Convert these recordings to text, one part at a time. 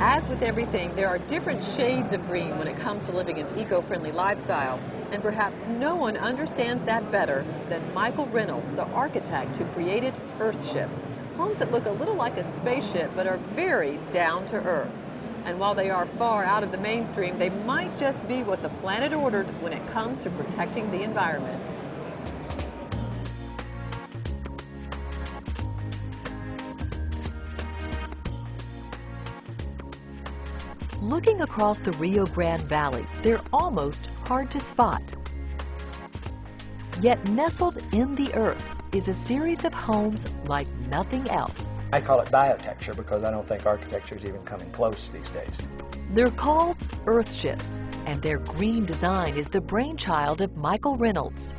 As with everything, there are different shades of green when it comes to living an eco-friendly lifestyle, and perhaps no one understands that better than Michael Reynolds, the architect who created Earthship. Homes that look a little like a spaceship but are very down to earth. And while they are far out of the mainstream, they might just be what the planet ordered when it comes to protecting the environment. Looking across the Rio Grande Valley, they're almost hard to spot. Yet nestled in the earth is a series of homes like nothing else. I call it biotecture because I don't think architecture is even coming close these days. They're called Earthships, and their green design is the brainchild of Michael Reynolds.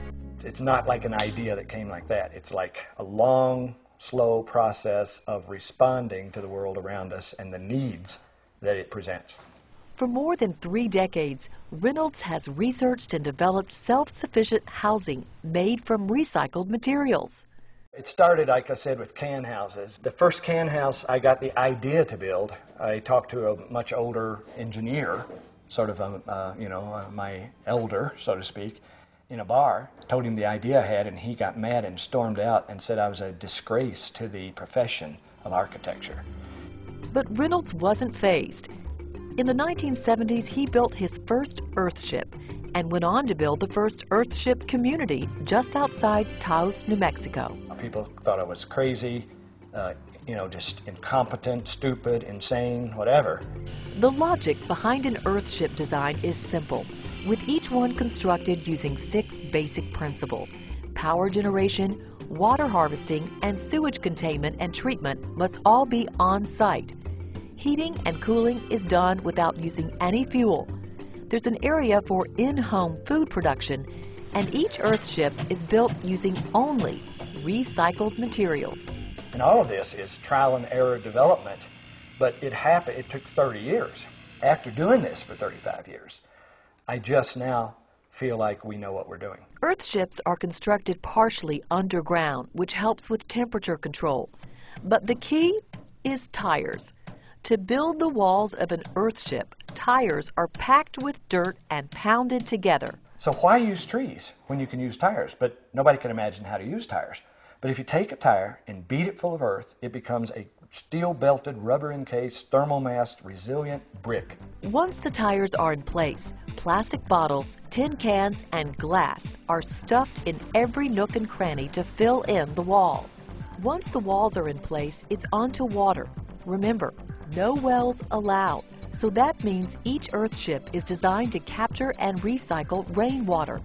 It's not like an idea that came like that. It's like a long, slow process of responding to the world around us and the needs that it presents. For more than 3 decades, Reynolds has researched and developed self-sufficient housing made from recycled materials. It started, like I said, with can houses. The first can house I got the idea to build, I talked to a much older engineer, sort of my elder, so to speak, in a bar. Told him the idea I had, and he got mad and stormed out and said I was a disgrace to the profession of architecture. But Reynolds wasn't fazed. In the 1970s, he built his first Earthship and went on to build the first Earthship community just outside Taos, New Mexico. People thought I was crazy, just incompetent, stupid, insane, whatever. The logic behind an Earthship design is simple, with each one constructed using 6 basic principles. Power generation, water harvesting, and sewage containment and treatment must all be on site. Heating and cooling is done without using any fuel. There's an area for in-home food production, and each Earthship is built using only recycled materials. And all of this is trial and error development, but it took 30 years. After doing this for 35 years, I just now feel like we know what we're doing. Earthships are constructed partially underground, which helps with temperature control. But the key is tires. To build the walls of an Earthship, tires are packed with dirt and pounded together. So why use trees when you can use tires? But nobody can imagine how to use tires. But if you take a tire and beat it full of earth, it becomes a steel-belted, rubber-encased, thermal-massed, resilient brick. Once the tires are in place, plastic bottles, tin cans, and glass are stuffed in every nook and cranny to fill in the walls. Once the walls are in place, it's on to water. Remember, no wells allowed. So that means each Earthship is designed to capture and recycle rainwater.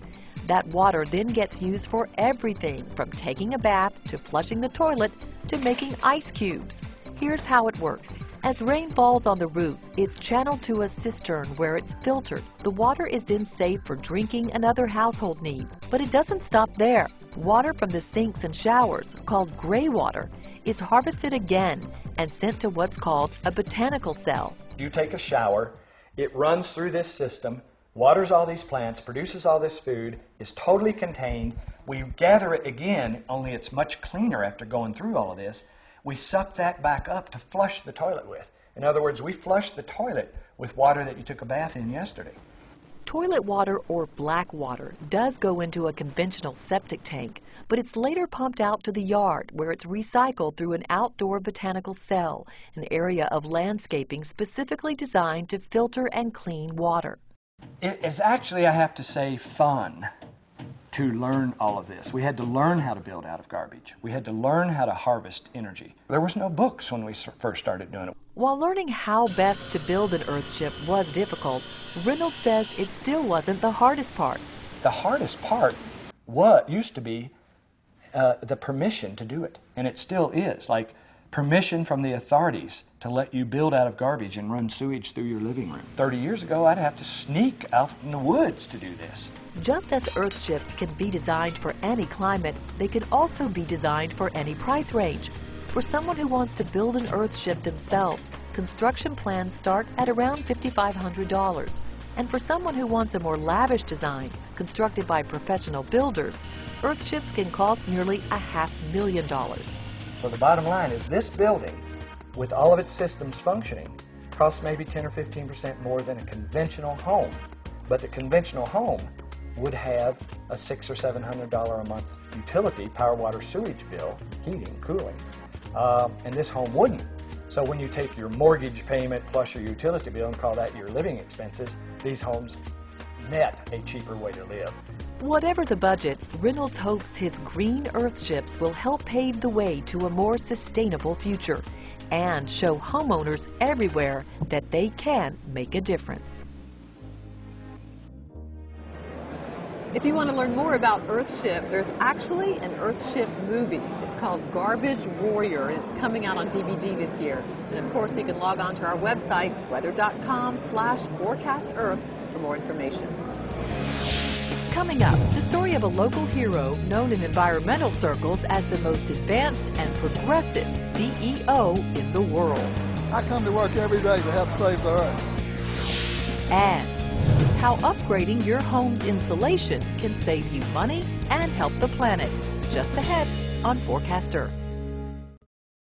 That water then gets used for everything from taking a bath to flushing the toilet to making ice cubes. Here's how it works. As rain falls on the roof, it's channeled to a cistern where it's filtered. The water is then saved for drinking and other household needs. But it doesn't stop there. Water from the sinks and showers, called gray water, is harvested again and sent to what's called a botanical cell. You take a shower, it runs through this system, waters all these plants, produces all this food, is totally contained. We gather it again, only it's much cleaner after going through all of this. We suck that back up to flush the toilet with. In other words, we flush the toilet with water that you took a bath in yesterday. Toilet water, or black water, does go into a conventional septic tank, but it's later pumped out to the yard where it's recycled through an outdoor botanical cell, an area of landscaping specifically designed to filter and clean water. It is actually, I have to say, fun to learn all of this. We had to learn how to build out of garbage. We had to learn how to harvest energy. There was no books when we first started doing it. While learning how best to build an Earthship was difficult, Reynolds says it still wasn't the hardest part. The hardest part used to be the permission to do it, and it still is. Like permission from the authorities to let you build out of garbage and run sewage through your living room. 30 years ago, I'd have to sneak out in the woods to do this. Just as Earthships can be designed for any climate, they can also be designed for any price range. For someone who wants to build an Earthship themselves, construction plans start at around $5,500. And for someone who wants a more lavish design, constructed by professional builders, Earthships can cost nearly $500,000. So the bottom line is this building, with all of its systems functioning, Costs maybe 10 or 15% more than a conventional home. But the conventional home would have a $600 or $700 a month utility, power, water, sewage bill, heating, cooling, and this home wouldn't. So when you take your mortgage payment plus your utility bill and call that your living expenses, these homes net a cheaper way to live. Whatever the budget, Reynolds hopes his green Earthships will help pave the way to a more sustainable future and show homeowners everywhere that they can make a difference. If you want to learn more about Earthship, there's actually an Earthship movie. It's called Garbage Warrior, and it's coming out on DVD this year. And of course, you can log on to our website, weather.com/forecastearth, for more information. Coming up, the story of a local hero known in environmental circles as the most advanced and progressive CEO in the world. I come to work every day to help save the Earth. And how upgrading your home's insulation can save you money and help the planet. Just ahead on Forecast Earth.